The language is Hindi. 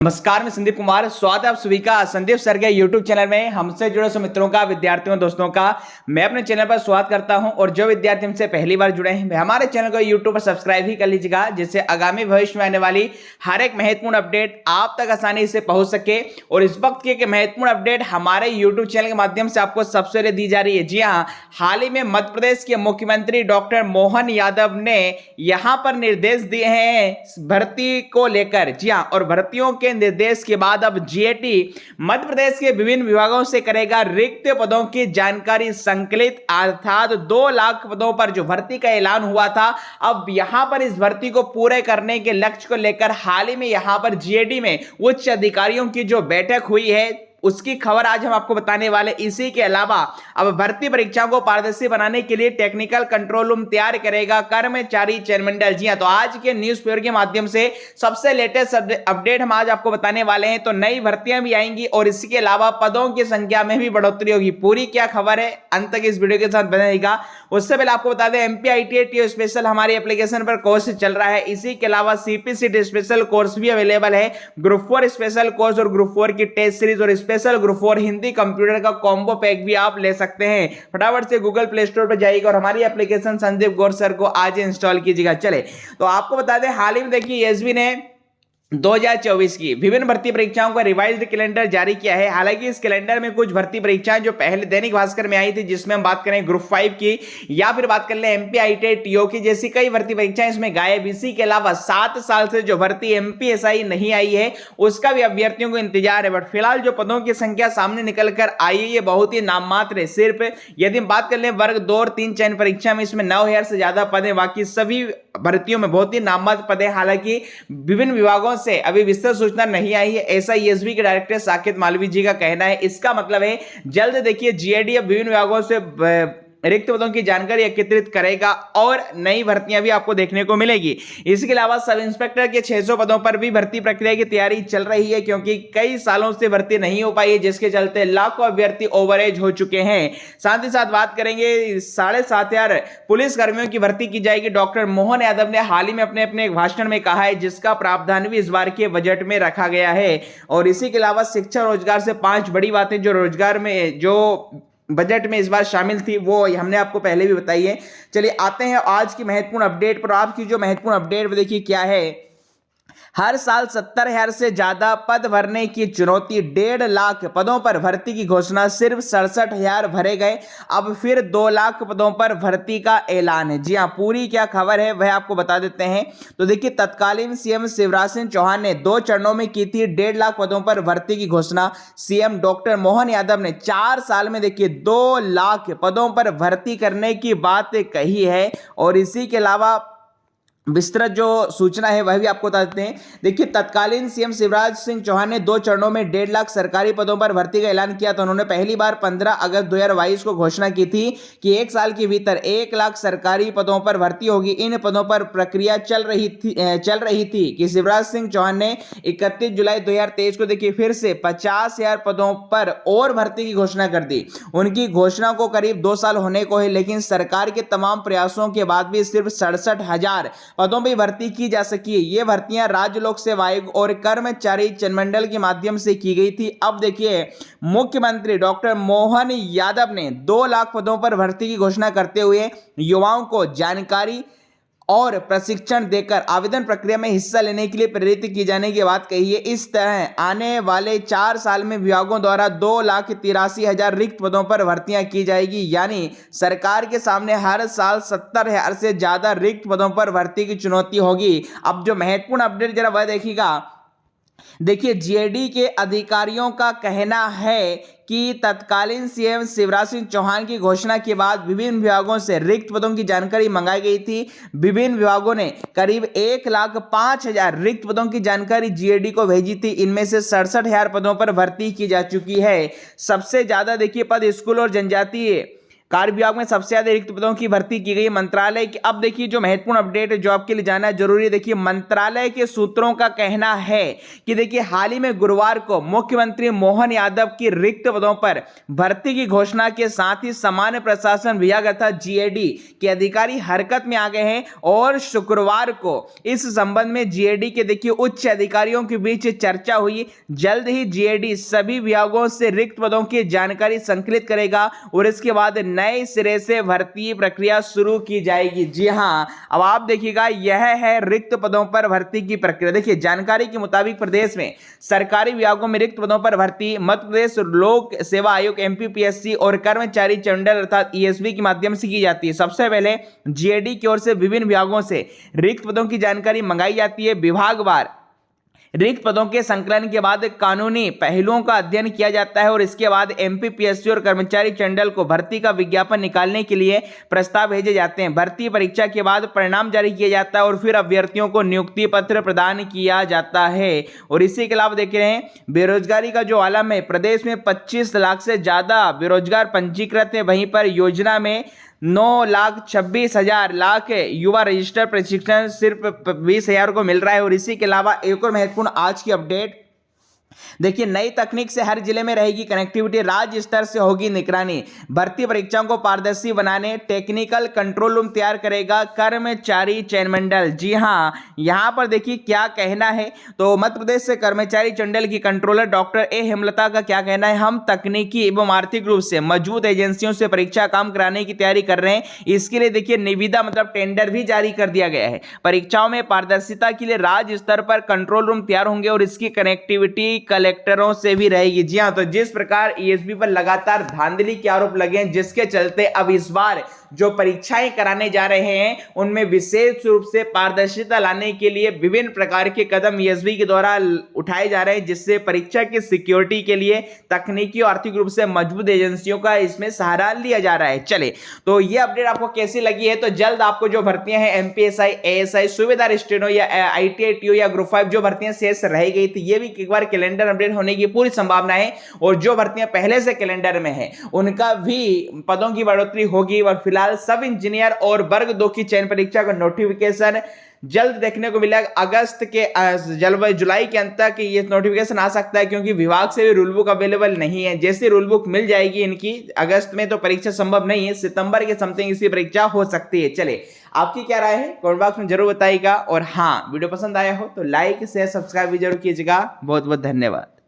नमस्कार, मैं संदीप कुमार। स्वागत है आप सभी का संदीप सर के यूट्यूब चैनल में। हमसे जुड़े सभी मित्रों का, विद्यार्थियों, दोस्तों का मैं अपने चैनल पर स्वागत करता हूं। और जो विद्यार्थी हमसे पहली बार जुड़े हैं, हमारे चैनल को यूट्यूब पर सब्सक्राइब ही कर लीजिएगा, जिससे आगामी भविष्य में आने वाली हर एक महत्वपूर्ण अपडेट आप तक आसानी से पहुंच सके। और इस वक्त की महत्वपूर्ण अपडेट हमारे यूट्यूब चैनल के माध्यम से आपको सबसे पहले दी जा रही है। जी हाँ, हाल ही में मध्य प्रदेश के मुख्यमंत्री डॉक्टर मोहन यादव ने यहां पर निर्देश दिए हैं भर्ती को लेकर। जी हाँ, और भर्तियों के निर्देश के बाद अब जीएटी मध्य प्रदेश के विभिन्न विभागों से करेगा रिक्त पदों की जानकारी संकलित, अर्थात 2 लाख पदों पर जो भर्ती का ऐलान हुआ था, अब यहां पर इस भर्ती को पूरे करने के लक्ष्य को लेकर हाल ही में यहां पर जीएडी में उच्च अधिकारियों की जो बैठक हुई है, उसकी खबर आज हम आपको बताने वाले। इसी के अलावा अब भर्ती परीक्षाओं को पारदर्शी बनाने के लिए टेक्निकल कंट्रोल रूम तैयार करेगा कर्मचारी चयन मंडल। जी हां, तो आज के न्यूज़पेपर के माध्यम से सबसे लेटेस्ट अपडेट हम आज आपको बताने वाले हैं। तो नई भर्तियां भी आएंगी और इसके अलावा पदों की संख्या में भी बढ़ोतरी होगी। पूरी क्या खबर है, अंत तक इस वीडियो के साथ बने रहिएगा। उससे पहले आपको बता दें, एमपीआईटी स्पेशल हमारी एप्लीकेशन पर कोर्स चल रहा है। इसी के अलावा सीपीसीटी स्पेशल कोर्स भी अवेलेबल है, ग्रुप 4 स्पेशल कोर्स और ग्रुप 4 की टेस्ट सीरीज और स्पेशल ग्रुप 4 हिंदी कंप्यूटर का कॉम्बो पैक भी आप ले सकते हैं। फटाफट से गूगल प्ले स्टोर पर जाइएगा और हमारी एप्लीकेशन संदीप गौर सर को आज इंस्टॉल कीजिएगा। चले तो आपको बता दें, हाल ही में देखिए एसबी ने 2024 की विभिन्न भर्ती परीक्षाओं का रिवाइज्ड कैलेंडर जारी किया है। हालांकि इस कैलेंडर में कुछ भर्ती परीक्षाएं जो पहले दैनिक भास्कर में आई थी, जिसमें हम बात करें ग्रुप 5 की या फिर बात कर लें एमपीआईटी टीओ की, जैसी कई भर्ती परीक्षाएं इसमें गायब। इसी के अलावा 7 साल से जो भर्ती एमपीएसआई नहीं आई है, उसका भी अभ्यर्थियों को इंतजार है। बट फिलहाल जो पदों की संख्या सामने निकल कर आई है, ये बहुत ही नाममात्र है। सिर्फ यदि हम बात कर लें वर्ग 2 और 3 चयन परीक्षा में, इसमें 9000 से ज्यादा पद है। बाकी सभी भर्तियों में बहुत ही नाममात्र पद है। हालांकि विभिन्न विभागों से अभी विस्तृत सूचना नहीं आई है, ऐसा एसबी के डायरेक्टर साकेत मालवीय जी का कहना है। इसका मतलब है जल्द देखिए जीएडी अब विभिन्न विभागों से रिक्त पदों की जानकारी एकत्रित करेगा और नई भर्तियां भी आपको देखने को मिलेगी। इसके अलावा सब इंस्पेक्टर के 600 पदों पर भी भर्ती प्रक्रिया की तैयारी चल रही है, क्योंकि कई सालों से भर्ती नहीं हो पाई है, जिसके चलते लाखों अभ्यर्थी ओवरेज हो चुके हैं। साथ ही साथ बात करेंगे 7500 पुलिस कर्मियों की भर्ती की जाएगी। डॉक्टर मोहन यादव ने हाल ही में अपने एक भाषण में कहा है, जिसका प्रावधान भी इस बार के बजट में रखा गया है। और इसी के अलावा शिक्षा रोजगार से 5 बड़ी बातें जो रोजगार में जो बजट में इस बार शामिल थी, वो हमने आपको पहले भी बताई है। चलिए आते हैं आज की महत्वपूर्ण अपडेट पर। आपकी जो महत्वपूर्ण अपडेट देखिए क्या है, हर साल 70,000 से ज्यादा पद भरने की चुनौती, 1.5 लाख पदों पर भर्ती की घोषणा, सिर्फ 67,000 भरे गए। अब फिर 2 लाख पदों पर भर्ती का ऐलान है। जी हाँ, पूरी क्या खबर है वह आपको बता देते हैं। तो देखिए, तत्कालीन सीएम शिवराज सिंह चौहान ने 2 चरणों में की थी 1.5 लाख पदों पर भर्ती की घोषणा। सीएम डॉक्टर मोहन यादव ने 4 साल में देखिए 2 लाख पदों पर भर्ती करने की बात कही है। और इसी के अलावा विस्तृत जो सूचना है वह भी आपको बता देते हैं। देखिए, तत्कालीन सीएम शिवराज सिंह चौहान ने 2 चरणों में 1.5 लाख सरकारी पदों पर भर्ती का ऐलान किया। तो उन्होंने पहली बार 15 अगस्त 2022 को घोषणा की थी कि 1 साल के भीतर 1 लाख सरकारी पदों पर भर्ती होगी। इन पदों पर प्रक्रिया चल रही थी कि शिवराज सिंह चौहान ने 31 जुलाई 2023 को देखिए फिर से 50,000 पदों पर और भर्ती की घोषणा कर दी। उनकी घोषणा को करीब 2 साल होने को है, लेकिन सरकार के तमाम प्रयासों के बाद भी सिर्फ 67,000 पदों पर भर्ती की जा सकी है। ये भर्तियां राज्य लोक सेवा आयोग और कर्मचारी चयन मंडल के माध्यम से की गई थी। अब देखिए, मुख्यमंत्री डॉक्टर मोहन यादव ने 2 लाख पदों पर भर्ती की घोषणा करते हुए युवाओं को जानकारी और प्रशिक्षण देकर आवेदन प्रक्रिया में हिस्सा लेने के लिए प्रेरित किए जाने की बात कही है। इस तरह आने वाले 4 साल में विभागों द्वारा 2,83,000 रिक्त पदों पर भर्तियां की जाएगी। यानी सरकार के सामने हर साल 70,000 से ज्यादा रिक्त पदों पर भर्ती की चुनौती होगी। अब जो महत्वपूर्ण अपडेट जरा वह देखिएगा। देखिए, जीएडी के अधिकारियों का कहना है कि तत्कालीन सीएम शिवराज सिंह चौहान की घोषणा के बाद विभिन्न विभागों से रिक्त पदों की जानकारी मंगाई गई थी। विभिन्न विभागों ने करीब 1,05,000 रिक्त पदों की जानकारी जीएडी को भेजी थी। इनमें से 67,000 पदों पर भर्ती की जा चुकी है। सबसे ज्यादा देखिए पद स्कूल और जनजातीय कार्य विभाग में सबसे ज्यादा रिक्त पदों की भर्ती की गई मंत्रालय की। अब देखिए जो महत्वपूर्ण अपडेट है जो आपके लिए जानना जरूरी है, देखिए मंत्रालय के सूत्रों का कहना है कि देखिए हाल ही में गुरुवार को मुख्यमंत्री मोहन यादव की रिक्त पदों पर भर्ती की घोषणा के साथ ही सामान्य प्रशासन विभाग अर्थात जीएडी के अधिकारी हरकत में आ गए हैं और शुक्रवार को इस संबंध में जीएडी के देखिए उच्च अधिकारियों के बीच चर्चा हुई। जल्द ही जीएडी सभी विभागों से रिक्त पदों की जानकारी संकलित करेगा और इसके बाद नए सिरे से भर्ती प्रक्रिया शुरू की जाएगी। जी हां, अब आप देखिएगा यह है रिक्त पदों पर भर्ती की प्रक्रिया। देखिए जानकारी के मुताबिक प्रदेश में सरकारी विभागों में रिक्त पदों पर भर्ती मध्य प्रदेश लोक सेवा आयोग एमपीपीएससी और कर्मचारी चंडल अर्थात ईएसबी के माध्यम से की जाती है। सबसे पहले जीएडी की ओर से विभिन्न विभागों से रिक्त पदों की जानकारी मंगाई जाती है। विभागवार रिक्त पदों के संकलन के बाद कानूनी पहलुओं का अध्ययन किया जाता है और इसके बाद एमपीपीएससी और कर्मचारी चंडल को भर्ती का विज्ञापन निकालने के लिए प्रस्ताव भेजे जाते हैं। भर्ती परीक्षा के बाद परिणाम जारी किया जाता है और फिर अभ्यर्थियों को नियुक्ति पत्र प्रदान किया जाता है। और इसी के अलावा देख रहे हैं बेरोजगारी का जो आलम है, प्रदेश में 25 लाख से ज्यादा बेरोजगार पंजीकृत है। वहीं पर योजना में 9,26,000 लाख युवा रजिस्टर प्रशिक्षण सिर्फ 20,000 को मिल रहा है। और इसी के अलावा एक और महत्वपूर्ण आज की अपडेट, देखिए नई तकनीक से हर जिले में रहेगी कनेक्टिविटी, राज्य स्तर से होगी निगरानी, भर्ती परीक्षाओं को पारदर्शी बनाने टेक्निकल कंट्रोल रूम तैयार करेगा कर्मचारी चयन मंडल। जी हां, यहां पर देखिए क्या कहना है, तो मध्य प्रदेश से कर्मचारी चंडल की कंट्रोलर डॉक्टर ए हेमलता का क्या कहना है, हम तकनीकी एवं आर्थिक रूप से मजबूत एजेंसियों से परीक्षा काम कराने की तैयारी कर रहे हैं। इसके लिए देखिए निविदा मतलब टेंडर भी जारी कर दिया गया है। परीक्षाओं में पारदर्शिता के लिए राज्य स्तर पर कंट्रोल रूम तैयार होंगे और इसकी कनेक्टिविटी कलेक्टरों से भी रहेगी। जी हां, तो जिस प्रकार ईएसबी पर लगातार धांधली के आरोप लगे हैं जिसके चलते अब इस बार जो परीक्षाएं कराने जा रहे हैं उनमें विशेष रूप से पारदर्शिता लाने के लिए विभिन्न प्रकार के कदम ईएसबी के द्वारा उठाए जा रहे हैं, जिससे परीक्षा की सिक्योरिटी के लिए तकनीकी और आर्थिक रूप से मजबूत एजेंसियों का इसमें सहारा लिया जा रहा है। चले, तो ये अपडेट आपको कैसी लगी है, तो जल्द आपको जो भर्तियां हैं एमपीएसआई, एएसआई, सूबेदार स्टेनो या आईटीआई टीओ या ग्रुप 5 जो भर्तियां शेष रह गई थी, ये भी एक बार कैलेंडर अपडेट होने की पूरी संभावना है। और जो भर्तियां पहले से कैलेंडर में है उनका भी पदों की बढ़ोतरी होगी। और फिलहाल सब इंजीनियर और वर्ग 2 की चयन परीक्षा का नोटिफिकेशन जल्द देखने को मिलेगा। अगस्त के जुलाई के अंत तक ये नोटिफिकेशन आ सकता है, क्योंकि विभाग से भी रूल बुक अवेलेबल नहीं है। जैसे रूल बुक मिल जाएगी इनकी अगस्त में तो परीक्षा संभव नहीं है, सितंबर के समथिंग इसकी परीक्षा हो सकती है। चले, आपकी क्या राय है कमेंट बॉक्स में जरूर बताइएगा। और हाँ, वीडियो पसंद आया हो तो लाइक शेयर सब्सक्राइब भी जरूर कीजिएगा। बहुत बहुत धन्यवाद।